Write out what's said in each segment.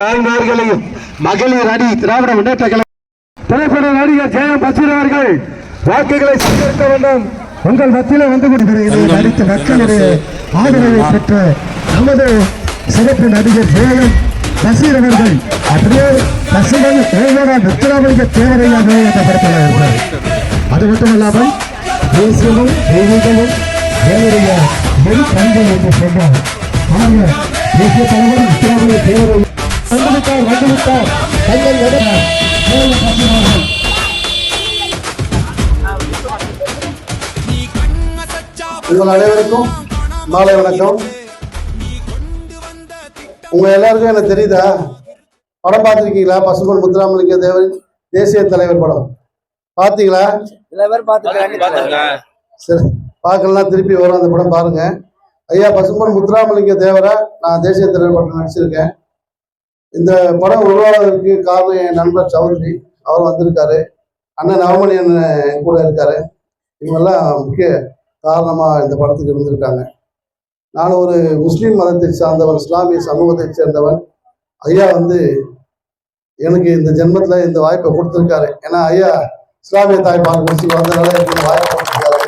நான்கார்களையும் மகளிர் அணி திராவிட முன்னேற்ற கழகம் திரைப்பட நடிகர் ஜெயம் பசீர் அவர்கள் வாக்குகளை சேகரிக்க வேண்டும். உங்கள் மத்தியில வந்து கொண்டிருக்கிறது நடித்த மக்களுடைய ஆதரவை பெற்ற நமது சிறப்பு நடிகர் ஜெயம் பசீர் அவர்கள் அப்படியே பசுமன் ஓய்வரா முத்துராமலிங்க தேவரையாக என்ற படத்தில் இருப்பார். அது மட்டுமல்லாமல் தேசியமும் தெய்வீகமும் தேவரைய என் பண்பு என்று சொன்னார். ஆனால் தேசிய தலைவர் முத்துராமலிங்க தேவரை வந்துவிட்டார் தங்கள் உங்கள் அனைவருக்கும் மாலை வணக்கம். உங்க எல்லாருக்கும் எனக்கு தெரியுதா, படம் பார்த்துருக்கீங்களா? பசும்பொன் முத்துராமலிங்க தேவரின் தேசிய தலைவர் படம் பார்த்தீங்களா? சரி, பார்க்கலாம், திருப்பி வரும் அந்த படம் பாருங்க. ஐயா பசும்பொன் முத்துராமலிங்க தேவரை நான் தேசிய தலைவர் படம் நடிச்சிருக்கேன். இந்த படம் உருவாவதற்கு காரணம் என் நண்பர் சௌத்ரி, அவர் வந்திருக்காரு. அண்ணன் நவமணியன் கூட இருக்காரு. இவங்கெல்லாம் முக்கிய காரணமா இந்த படத்துக்கு இருந்திருக்காங்க. நான் ஒரு முஸ்லீம் மதத்தை சார்ந்தவன், இஸ்லாமிய சமூகத்தை சேர்ந்தவன். ஐயா எனக்கு இந்த ஜென்மத்துல இந்த வாய்ப்பை கொடுத்துருக்காரு. ஏன்னா ஐயா இஸ்லாமிய தாய்ப்பால் முடிச்சு வந்ததுனால எனக்கு வாய்ப்பை கொடுத்துருக்காரு.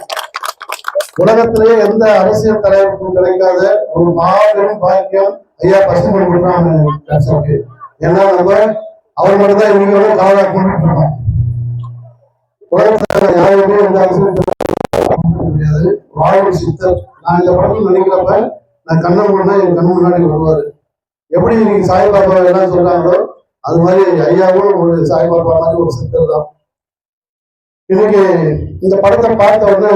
உலகத்திலேயே எந்த அரசியல் தலைவருக்கும் கிடைக்காத ஒரு மாபெரும் பாக்கியம் ஐயா பசும்பொன் முத்துராமலிங்க. ஏன்னா நம்ம அவர் மட்டும் தான் இவங்களோட காவலா கொண்டு உலகத்துல யாருமே எந்த அரசியல் முடியாது. வாழ்வு சித்தர். நான் இந்த படத்தில் நினைக்கிறப்ப நான் கண்ணை முன்னா என் கண் முன்னாடி வருவாரு. எப்படி இன்னைக்கு சாய்பாபா என்ன சொல்றாங்களோ அது மாதிரி ஐயாவும் ஒரு சாய்பாபா மாதிரி ஒரு சித்தர் தான். இன்னைக்கு இந்த படத்தை பார்த்த உடனே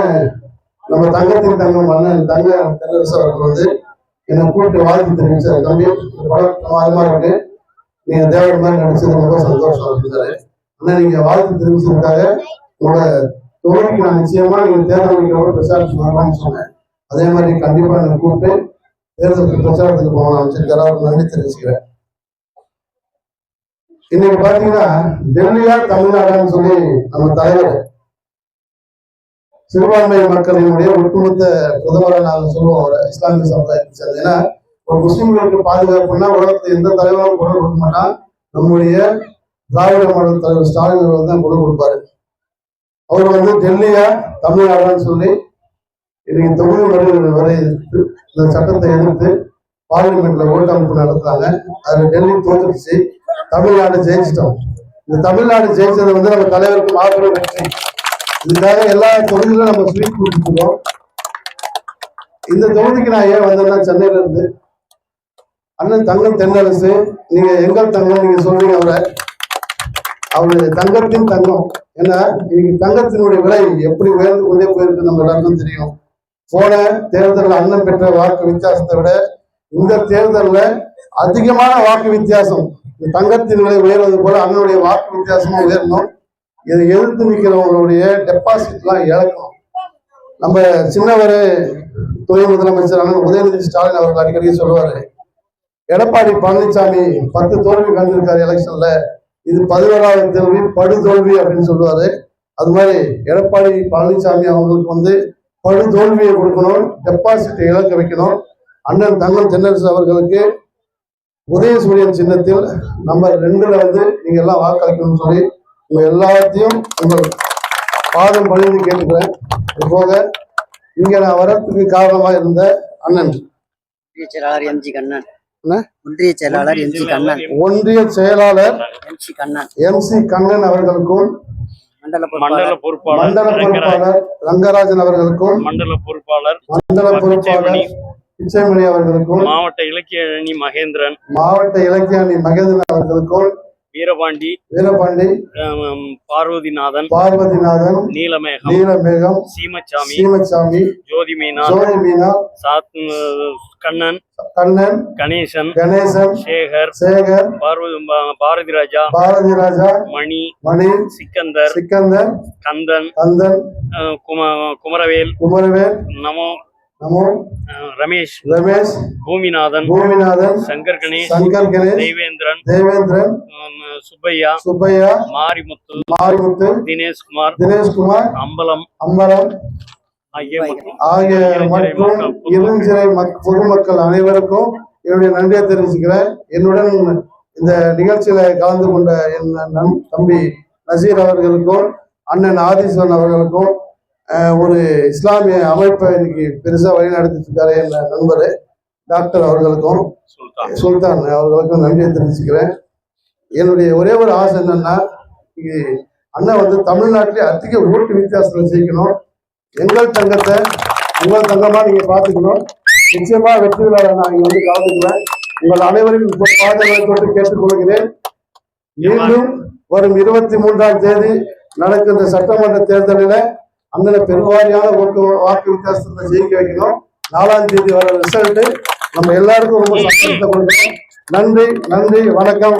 நம்ம தங்கத்தின் தங்கம் அண்ணன் தங்க தென்னரசு அவர்கள் என்னை கூப்பிட்டு வாழ்த்து தெரிவிச்சாரு. தம்பி, இந்த படம் அது மாதிரி இருக்கு, நீங்க தேவர் மாதிரி நடிச்சது ரொம்ப சந்தோஷம் அப்படின்னாரு. ஆனா நீங்க வாழ்த்து தெரிவிச்சதுக்காக உங்களோட தொகுதிக்கு நான் நிச்சயமா நீங்க தேர்தல் வைக்கிறவங்க பிரச்சாரத்துக்கு வரலாம்னு சொன்னேன். அதே மாதிரி கண்டிப்பா என்னை கூப்பிட்டு தேர்தலுக்கு பிரச்சாரத்துக்கு போகலாம் அமைச்சிருக்காரு. அவருக்கு நன்றி தெரிவிச்சுக்கிறேன். இன்னைக்கு பாத்தீங்கன்னா டெல்லியா தமிழ்நாடுன்னு சொல்லி நம்ம தலைவர் சிறுபான்மை மக்களினுடைய ஒட்டுமொத்த பிரதமரை நாங்கள் சொல்லுவோம் அவர் இஸ்லாமிய சமுதாயத்தை சேர்ந்து. ஏன்னா ஒரு முஸ்லிம்களுக்கு பாதுகாப்புன்னா உலகத்தில் எந்த தலைவரும் குரல் கொடுக்க மாட்டான். நம்முடைய திராவிட மாடல் தலைவர் ஸ்டாலின் அவர்கள் தான் குரல் கொடுப்பாரு. அவர் டெல்லியா தமிழ்நாடுன்னு சொல்லி இன்னைக்கு தொகுதி வரை இந்த சட்டத்தை எதிர்த்து பார்லிமெண்ட்ல ஓட்டமைப்பு நடத்துறாங்க. அதுல டெல்லி தோற்றுச்சு, தமிழ்நாடு ஜெயிச்சிட்டோம். இந்த தமிழ்நாடு ஜெயிச்சது நம்ம தலைவருக்கு மாபெரும் வெற்றி. இதுக்காக எல்லா தொகுதியிலும் நம்ம ஸ்வீட் கொடுத்துருக்கோம். இந்த தொகுதிக்கு நான் ஏன் வந்தேன்னா, சென்னையில இருந்து அண்ணன் தங்கம் தென்னரசு, நீங்க எங்கள் தங்கம் நீங்க சொல்றீங்க. அவருடைய தங்கத்தின் தங்கம். ஏன்னா இன்னைக்கு தங்கத்தினுடைய விலை எப்படி உயர்ந்து கொண்டே போயிருக்கு நம்ம எல்லாருக்கும் தெரியும். போன தேர்தலில் அண்ணன் பெற்ற வாக்கு வித்தியாசத்தை விட இந்த தேர்தலில் அதிகமான வாக்கு வித்தியாசம். தங்கத்தின் விலை உயர்வது போல அண்ணனுடைய வாக்கு வித்தியாசமும் உயரணும். இதை எதிர்த்து நிற்கிறவங்களுடைய டெபாசிட் எல்லாம் இழக்கணும். நம்ம சின்னவர் துணை முதலமைச்சர் அண்ணன் உதயநிதி ஸ்டாலின் அவர்கள் அடிக்கடி சொல்லுவாரு, எடப்பாடி பழனிசாமி 10 தோல்வி கண்டிருக்காரு எலெக்ஷன்ல, இது 11வது தோல்வி, படுதோல்வி அப்படின்னு சொல்லுவாரு. அது மாதிரி எடப்பாடி பழனிசாமி அவங்களுக்கு படுதோல்வியை கொடுக்கணும், டெபாசிட்டை இழக்க வைக்கணும். அண்ணன் தங்கம் தென்னரசு அவர்களுக்கு உதயசூரியன் சின்னத்தில் நம்பர் 2ல நீங்க எல்லாம் வாக்களிக்கணும்னு சொல்லி உங்க எல்லாத்தையும் உங்கள் பாதம் பணிந்து கேட்டுக்கிறேன். போக இங்க நான் வரத்துக்கு காரணமா இருந்த அண்ணன் செயலாளர் எம்ஜி கண்ணன், ஒன்றிய செயலாளர் எம்ஜி கண்ணன், ஒன்றிய செயலாளர் எம்சி கண்ணன் அவர்களுக்கும், மண்டல பொறுப்பாளர் ரங்கராஜன் அவர்களுக்கும், மண்டல பொறுப்பாளர் பிச்சைமணி அவர்களுக்கும், மாவட்ட இலக்கிய அணி மகேந்திரன் அவர்களுக்கும், வீரபாண்டி, பார்வதிநாதன், நீலமேகம், சீமச்சாமி, ஜோதி மீனா, கண்ணன், கணேசன், சேகர், பாரதி ராஜா, மணி, சிக்கந்தர், கந்தன், குமரவேல், நமோ, ரமேஷ், பூமிநாதன், சங்கர் கணேஷ், தேவேந்திரன், சுப்பையா, மாரிமுத்து, தினேஷ்குமார், அம்பலம் ஆகிய மற்றும் இருஞ்சிறை பொதுமக்கள் அனைவருக்கும் என்னுடைய நன்றியை தெரிவிச்சுக்கிறேன். என்னுடன் இந்த நிகழ்ச்சியில கலந்து கொண்ட என் தம்பி நசீர் அவர்களுக்கும் அண்ணன் ஆதிசன் அவர்களுக்கும் ஒரு இஸ்லாமிய அமைப்பை இன்னைக்கு பெருசா வழி நடத்திட்டு இருக்காரு என் நண்பர் டாக்டர் அவர்களுக்கும் சுல்தான் அவர்களுக்கும் நன்றியை தெரிவிச்சுக்கிறேன். என்னுடைய ஒரே ஒரு ஆசை என்னன்னா, அண்ணன் வந்து தமிழ்நாட்டிலே அதிக ஓட்டு வித்தியாசத்தில் ஜெயிக்கணும். எங்கள் தங்கத்தை உங்கள் தங்கமா நீங்க பாத்துக்கணும். நிச்சயமா வெற்றி விழாவை நான் இங்க வந்து கலந்துக்குவேன். உங்கள் அனைவரையும் பாதங்களை தொட்டு கேட்டுக்கொள்கிறேன். மீண்டும் வரும் 23ஆம் தேதி நடக்கின்ற சட்டமன்ற தேர்தலில் அண்ணனை பெருவாரியான வாக்கு வித்தியாசத்தை ஜெயிக்க வைக்கணும். 4ஆம் தேதி வர ரிசல்ட் நம்ம எல்லாருக்கும் ரொம்ப சந்தோஷத்தை கொடுக்கணும். நன்றி, வணக்கம்.